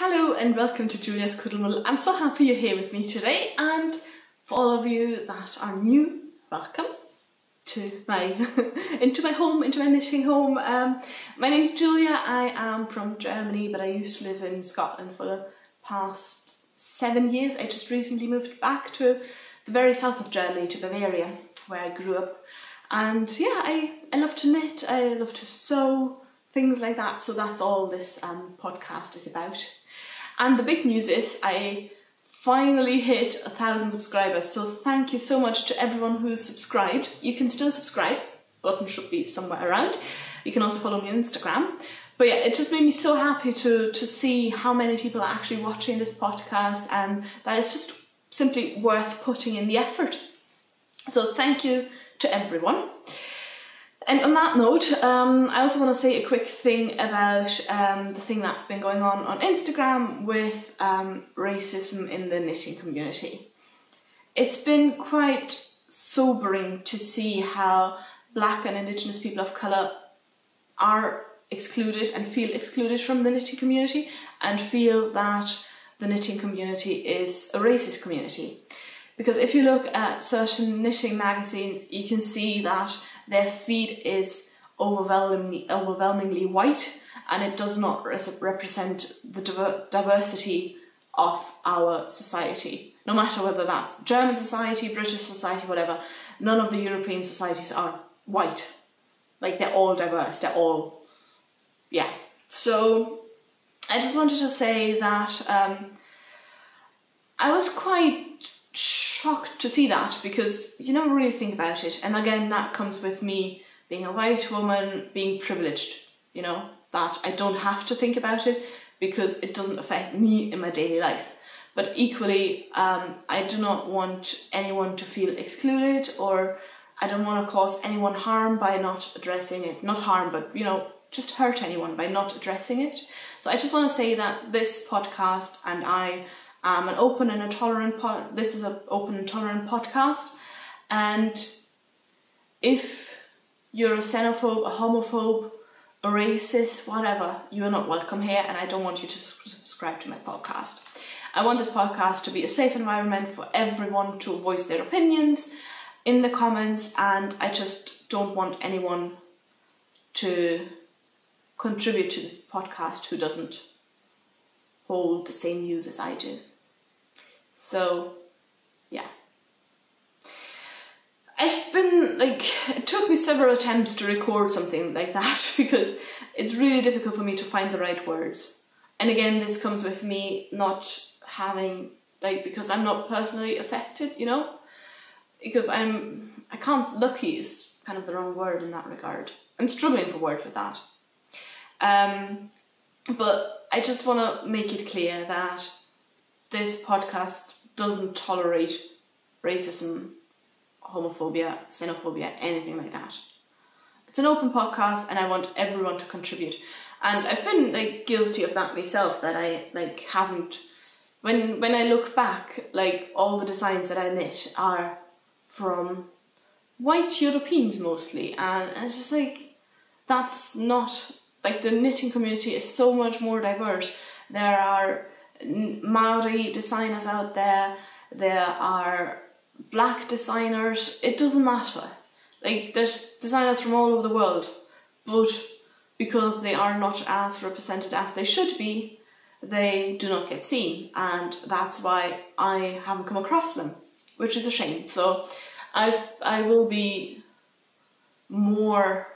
Hello and welcome to Juliaskuddelmuddel. I'm so happy you're here with me today, and for all of you that are new, welcome to my into my home, into my knitting home. My name's Julia. I am from Germany, but I used to live in Scotland for the past 7 years. I just recently moved back to the very south of Germany, to Bavaria, where I grew up. And yeah, I love to knit, I love to sew, things like that. So that's all this podcast is about. And the big news is I finally hit 1,000 subscribers. So thank you so much to everyone who's subscribed. You can still subscribe, button should be somewhere around. You can also follow me on Instagram. But yeah, it just made me so happy to see how many people are actually watching this podcast, and that it's just simply worth putting in the effort. So thank you to everyone. And on that note, I also want to say a quick thing about the thing that's been going on Instagram with racism in the knitting community. It's been quite sobering to see how Black and Indigenous people of colour are excluded and feel excluded from the knitting community, and feel that the knitting community is a racist community. Because if you look at certain knitting magazines, you can see that their feed is overwhelmingly white, and it does not represent the diversity of our society. No matter whether that's German society, British society, whatever, none of the European societies are white. Like, they're all diverse, they're all, yeah. So I just wanted to say that I was quite shocked to see that, because you never really think about it. And again, that comes with me being a white woman, being privileged, you know, that I don't have to think about it because it doesn't affect me in my daily life. But equally, I do not want anyone to feel excluded, or I don't want to cause anyone harm by not addressing it. Not harm, but, you know, just hurt anyone by not addressing it. So I just want to say that this podcast and I an open and tolerant this is an open and tolerant podcast, and if you're a xenophobe, a homophobe, a racist, whatever, you are not welcome here, and I don't want you to subscribe to my podcast. I want this podcast to be a safe environment for everyone to voice their opinions in the comments, and I just don't want anyone to contribute to this podcast who doesn't hold the same views as I do. So, yeah. I've been, it took me several attempts to record something like that because it's really difficult for me to find the right words. And again, this comes with me not having, because I'm not personally affected, you know? Because lucky is kind of the wrong word in that regard. I'm struggling for words with that. But I just want to make it clear that this podcast doesn't tolerate racism, homophobia, xenophobia, anything like that. It's an open podcast, and I want everyone to contribute. And I've been guilty of that myself, that I haven't. When I look back, all the designs that I knit are from white Europeans mostly, and it's just that's not. The knitting community is so much more diverse. There are Maori designers out there, there are Black designers, it doesn't matter. There's designers from all over the world, but because they are not as represented as they should be, they do not get seen, and that's why I haven't come across them, which is a shame. So I will be more...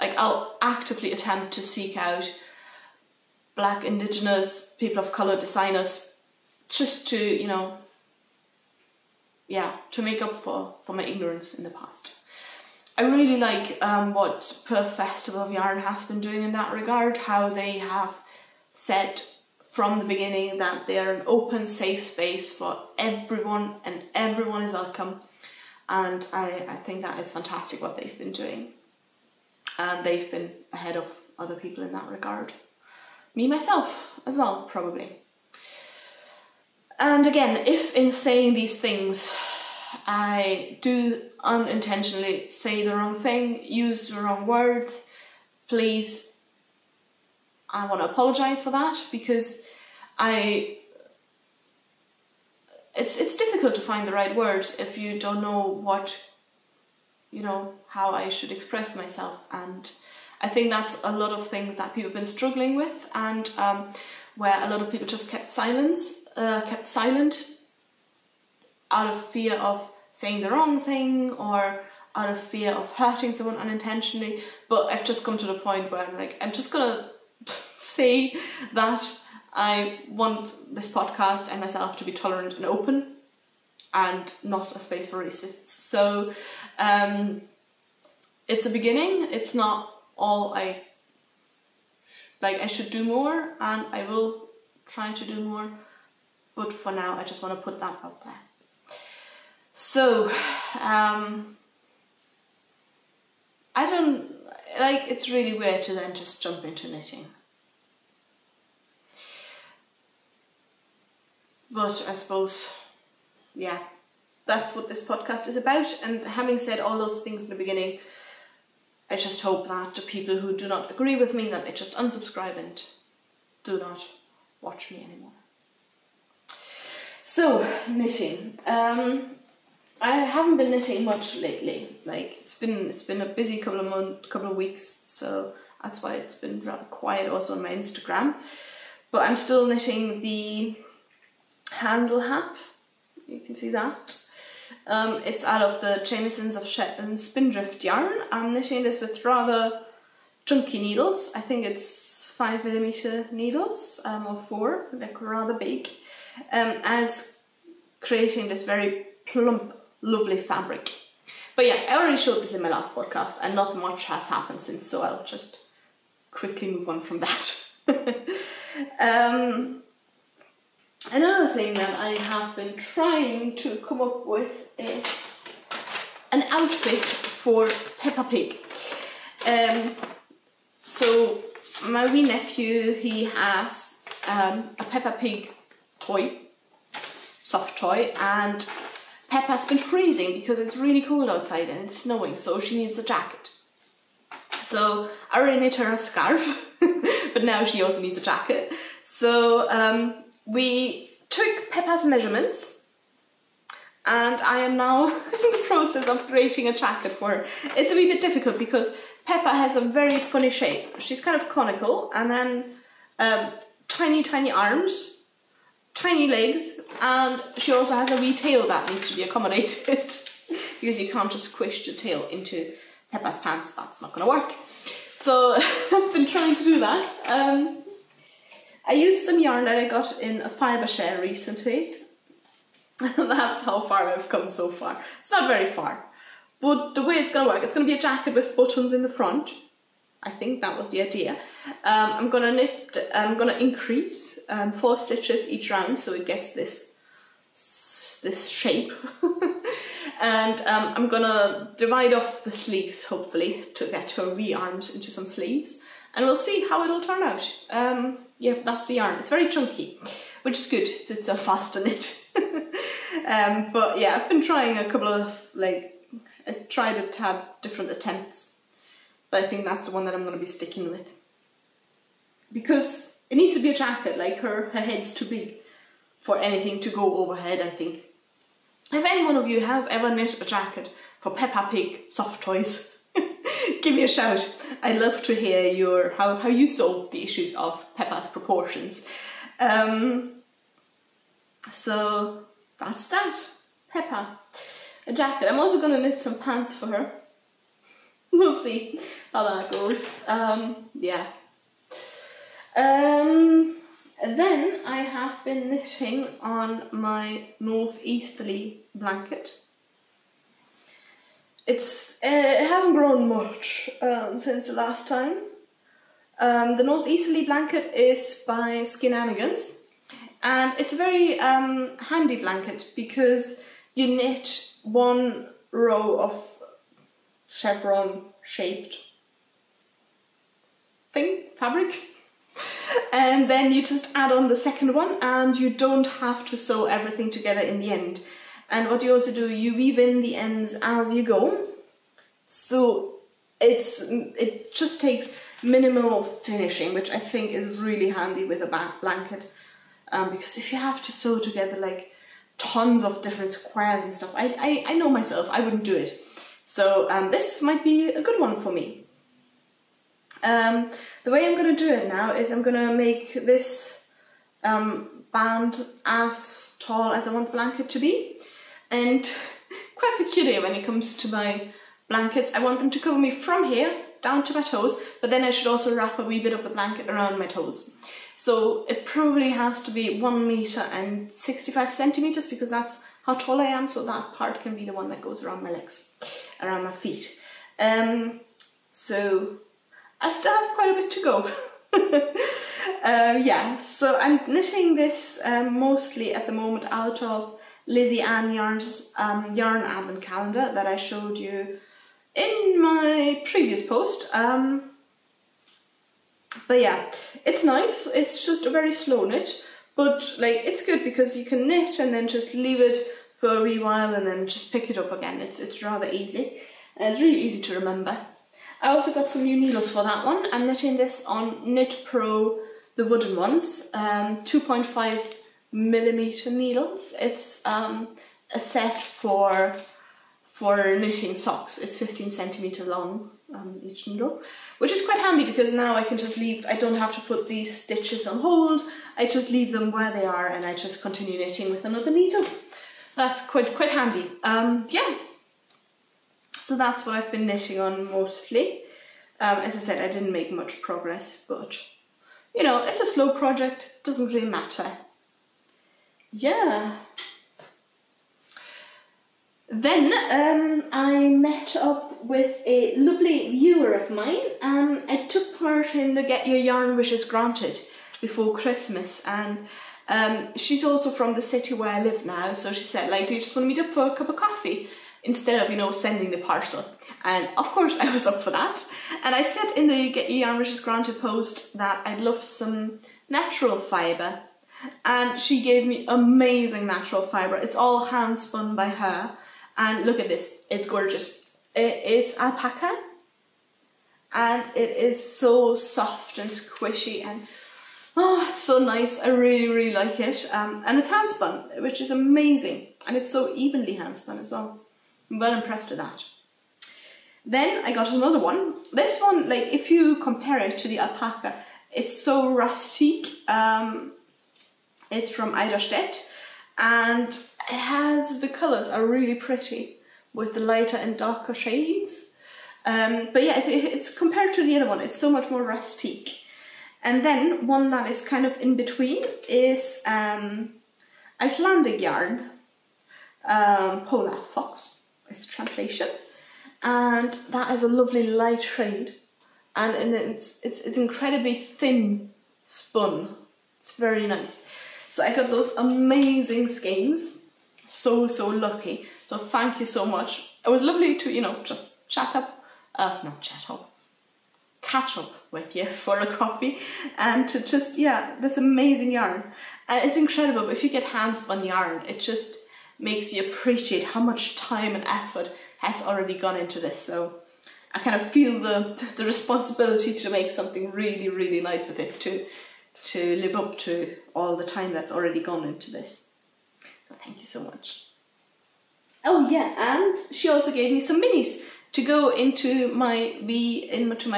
I'll actively attempt to seek out Black, Indigenous, people of colour designers, just to, to make up for my ignorance in the past. I really like what Perth Festival of Yarn has been doing in that regard, how they have said from the beginning that they are an open, safe space for everyone, and everyone is welcome. And I think that is fantastic what they've been doing. And they've been ahead of other people in that regard. Me, myself, as well, probably. And again, if in saying these things, I do unintentionally say the wrong thing, use the wrong words, please I want to apologise for that, because it's difficult to find the right words if you don't know how I should express myself. And I think that's a lot of things that people have been struggling with, and where a lot of people just kept silent out of fear of saying the wrong thing, or out of fear of hurting someone unintentionally. But I've just come to the point where I'm just gonna say that I want this podcast and myself to be tolerant and open, and not a space for racists. So it's a beginning. It's not all I should do more, and I will try to do more, but for now I just want to put that out there. So it's really weird to then just jump into knitting. But I suppose, yeah, that's what this podcast is about. And having said all those things in the beginning, I just hope that the people who do not agree with me, that they just unsubscribe and do not watch me anymore. So, knitting. I haven't been knitting much lately. It's been a busy couple of weeks, so that's why it's been rather quiet also on my Instagram. But I'm still knitting the Hansel Hap. You can see that. It's out of the Jamieson's of Shetland Spindrift yarn. I'm knitting this with rather chunky needles. I think it's 5mm needles, or 4, rather big, as creating this very plump, lovely fabric. But yeah, I already showed this in my last podcast, and not much has happened since, so I'll just quickly move on from that. Another thing that I have been trying to come up with is an outfit for Peppa Pig. So my wee nephew, he has a Peppa Pig toy, soft toy, and Peppa's been freezing because it's really cold outside and it's snowing, so she needs a jacket. So I already knit her a scarf, but now she also needs a jacket. So we took Peppa's measurements, and I am now in the process of creating a jacket for her. It's a wee bit difficult because Peppa has a very funny shape. She's kind of conical, and then tiny arms, tiny legs, and she also has a wee tail that needs to be accommodated because you can't just squish the tail into Peppa's pants. That's not going to work. So I've been trying to do that. I used some yarn that I got in a fibre share recently. That's how far I've come so far. It's not very far. But the way it's going to work, it's going to be a jacket with buttons in the front. I think that was the idea. I'm going to increase 4 stitches each round so it gets this shape. And I'm going to divide off the sleeves, hopefully, to get her wee arms into some sleeves. And we'll see how it'll turn out. Yeah, that's the yarn. It's very chunky, which is good. It's a faster knit. But yeah, I've been trying a couple of, I tried to have different attempts. But I think that's the one that I'm going to be sticking with. Because it needs to be a jacket. Her head's too big for anything to go overhead, I think. If any one of you has ever knit a jacket for Peppa Pig soft toys, give me a shout. I'd love to hear how you solve the issues of Peppa's proportions. So that's that. Peppa. A jacket. I'm also going to knit some pants for her. We'll see how that goes. Yeah. And then I have been knitting on my Northeasterly blanket. It hasn't grown much since the last time. The Northeasterly blanket is by Skinanigans, and it's a very handy blanket because you knit one row of chevron shaped fabric, and then you just add on the second one, and you don't have to sew everything together in the end. And what you also do, you weave in the ends as you go. So it just takes minimal finishing, which I think is really handy with a blanket, because if you have to sew together like tons of different squares and stuff, I know myself, I wouldn't do it. So this might be a good one for me. The way I'm going to do it now is I'm going to make this band as tall as I want the blanket to be, and quite peculiar when it comes to my blankets. I want them to cover me from here down to my toes, but then I should also wrap a wee bit of the blanket around my toes. So it probably has to be 1 meter and 65 centimeters, because that's how tall I am, so that part can be the one that goes around my legs, around my feet. So I still have quite a bit to go. Yeah, so I'm knitting this mostly at the moment out of Lizzie Ann Yarn's yarn advent calendar that I showed you in my previous post. But yeah, it's nice. It's just a very slow knit, but like it's good because you can knit and then just leave it for a wee while and then just pick it up again. It's rather easy, and it's really easy to remember. I also got some new needles for that one. I'm knitting this on Knit Pro, the wooden ones, 2.5 millimeter needles. It's a set for knitting socks. It's 15 centimeters long, each needle, which is quite handy because now I can just leave, I don't have to put these stitches on hold. I just leave them where they are and I just continue knitting with another needle. That's quite handy. Yeah. So that's what I've been knitting on mostly. As I said, I didn't make much progress, but you know, it's a slow project, doesn't really matter. Yeah. Then I met up with a lovely viewer of mine. I took part in the Get Your Yarn Wishes Granted before Christmas, and she's also from the city where I live now, so she said, like, do you just want to meet up for a cup of coffee instead of, you know, sending the parcel? And of course I was up for that, and I said in the Get Your Yarn Wishes Granted post that I'd love some natural fibre, and she gave me amazing natural fibre. It's all hand spun by her, and look at this, it's gorgeous. It is alpaca, and it is so soft and squishy, and oh, it's so nice. I really like it. And it's hand spun, which is amazing, and it's so evenly hand spun as well. I'm well impressed with that. Then I got another one. This one, like, if you compare it to the alpaca, it's so rustic. It's from Eiderstedt, and it has, the colours are really pretty with the lighter and darker shades. But yeah, it's compared to the other one, it's so much more rustic. And then one that is kind of in between is Icelandic yarn, Polar Fox is the translation, and that is a lovely light shade, and it's incredibly thin spun. It's very nice. So I got those amazing skeins. So lucky. So thank you so much. It was lovely to, you know, just catch up with you for a coffee, and to just, yeah, this amazing yarn. And it's incredible, but if you get hand spun yarn, it just makes you appreciate how much time and effort has already gone into this. So I kind of feel the responsibility to make something really nice with it, to live up to all the time that's already gone into this. So thank you so much. Oh yeah, and she also gave me some minis to go into my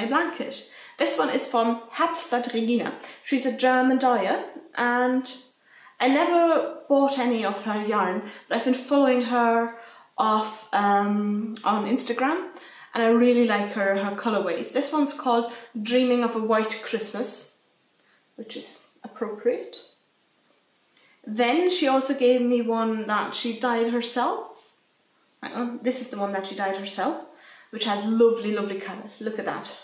blanket. This one is from Herbststadt Regina. She's a German dyer, and I never bought any of her yarn, but I've been following her off on Instagram, and I really like her colorways. This one's called Dreaming of a White Christmas, which is appropriate. Then she also gave me one that she dyed herself. This is the one that she dyed herself, which has lovely colours. Look at that.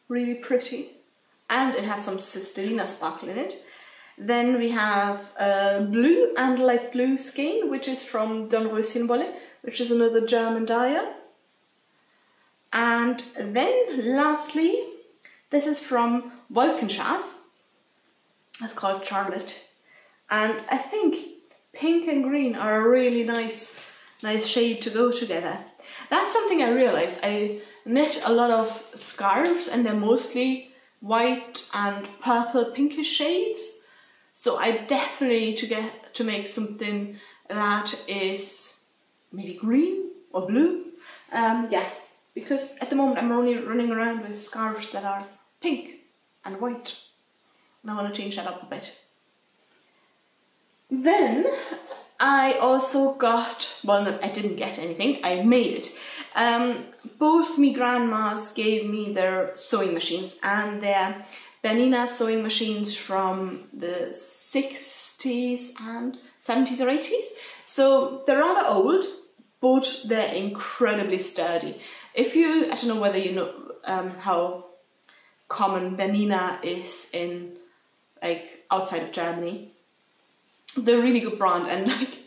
Really pretty. And it has some Sistelina sparkle in it. Then we have blue and light blue skein, which is from Dornröschenwolle, which is another German dyer. And then lastly, this is from Wolkenschaf. It's called Charlotte. And I think pink and green are a really nice shade to go together. That's something I realised. I knit a lot of scarves and they're mostly white and purple pinkish shades. So I definitely need to make something that is maybe green or blue. Yeah, because at the moment I'm only running around with scarves that are pink and white. And I want to change that up a bit. Then I also got, well, no, I didn't get anything, I made it. Both me grandmas gave me their sewing machines, and they're Bernina sewing machines from the 60s and 70s or 80s. So they're rather old, but they're incredibly sturdy. If you, I don't know whether you know how common Bernina is in, like, outside of Germany. They're a really good brand, and like,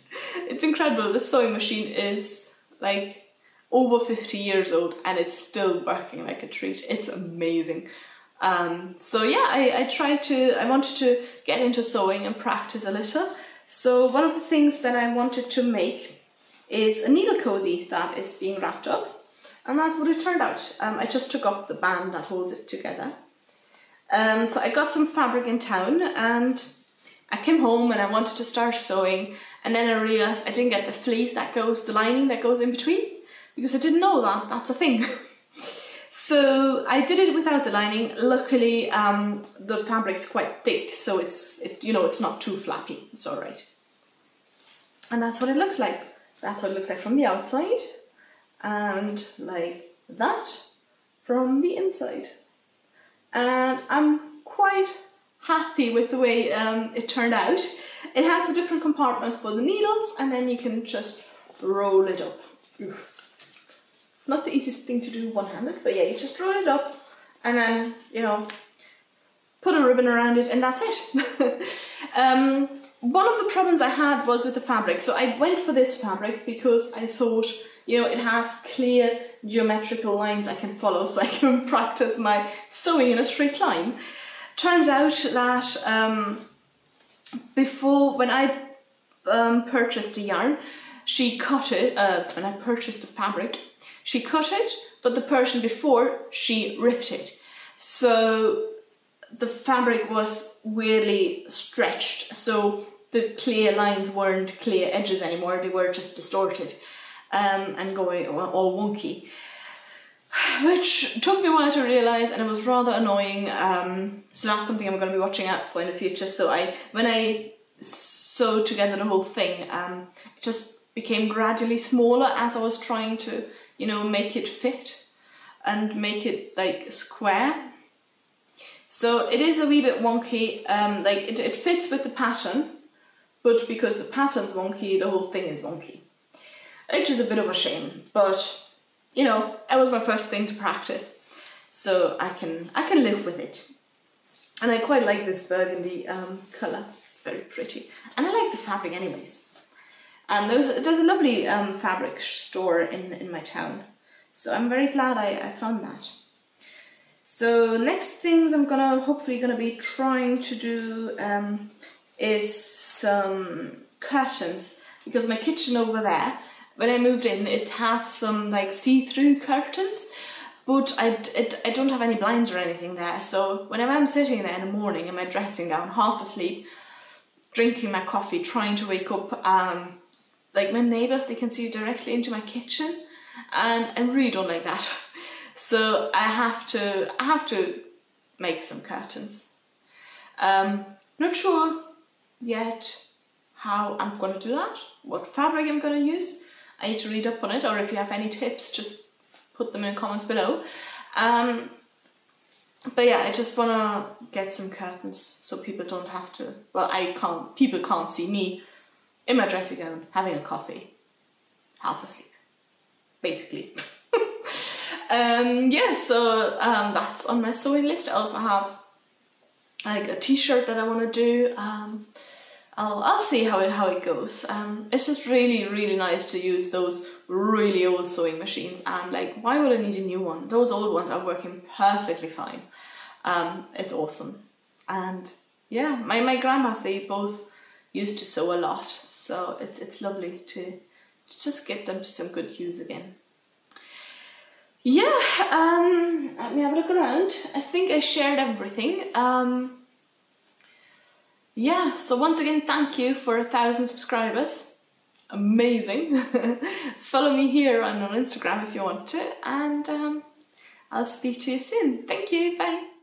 it's incredible. This sewing machine is like over 50 years old and it's still working like a treat. It's amazing. So yeah, I wanted to get into sewing and practice a little. So one of the things that I wanted to make is a needle cozy that is being wrapped up, and that's what it turned out. I just took off the band that holds it together. So I got some fabric in town and I came home and I wanted to start sewing, and then I realised I didn't get the fleece that goes, the lining that goes in between, because I didn't know that that's a thing. So I did it without the lining. Luckily, the fabric's quite thick, so it's not too flappy. It's all right. And that's what it looks like. That's what it looks like from the outside, and like that from the inside. And I'm quite happy with the way it turned out. It has a different compartment for the needles, and then you can just roll it up. Oof. Not the easiest thing to do one-handed, but yeah, you just roll it up and then, put a ribbon around it, and that's it. One of the problems I had was with the fabric. So I went for this fabric because I thought, it has clear geometrical lines I can follow, so I can practice my sewing in a straight line. Turns out that before, when I purchased the yarn, she cut it, when I purchased the fabric, she cut it, but the person before, she ripped it. So the fabric was weirdly stretched, so the clear lines weren't clear edges anymore, they were just distorted and going all wonky. Which took me a while to realise, and it was rather annoying. So that's something I'm going to be watching out for in the future. So when I sewed together the whole thing, it just became gradually smaller as I was trying to, make it fit and make it like square. So it is a wee bit wonky. It fits with the pattern, but because the pattern's wonky, the whole thing is wonky, which is a bit of a shame. But it was my first thing to practice, so I can live with it. And I quite like this burgundy colour, it's very pretty. And I like the fabric anyways. And there's a lovely fabric store in my town, so I'm very glad I found that. So next things I'm hopefully gonna be trying to do is some curtains, because my kitchen over there, when I moved in, it had some like see-through curtains, but I don't have any blinds or anything there. So whenever I'm sitting there in the morning in my dressing gown, half asleep, drinking my coffee, trying to wake up, like my neighbours, they can see directly into my kitchen, and I really don't like that. So I have to make some curtains. Not sure yet how I'm going to do that, what fabric I'm going to use. I need to read up on it, or if you have any tips, just put them in the comments below. But yeah, I just want to get some curtains so people don't have to, people can't see me in my dressing gown having a coffee, half asleep, basically. Yeah, so that's on my sewing list. I also have like a t-shirt that I want to do. I'll see how it goes. It's just really nice to use those really old sewing machines, and like, why would I need a new one? Those old ones are working perfectly fine. It's awesome. And yeah, my grandmas, they both used to sew a lot, so it's lovely to just get them to some good use again. yeah, let me have a look around. I think I shared everything. Yeah, so once again, thank you for 1,000 subscribers. Amazing. Follow me here and on Instagram if you want to, and I'll speak to you soon. Thank you, bye.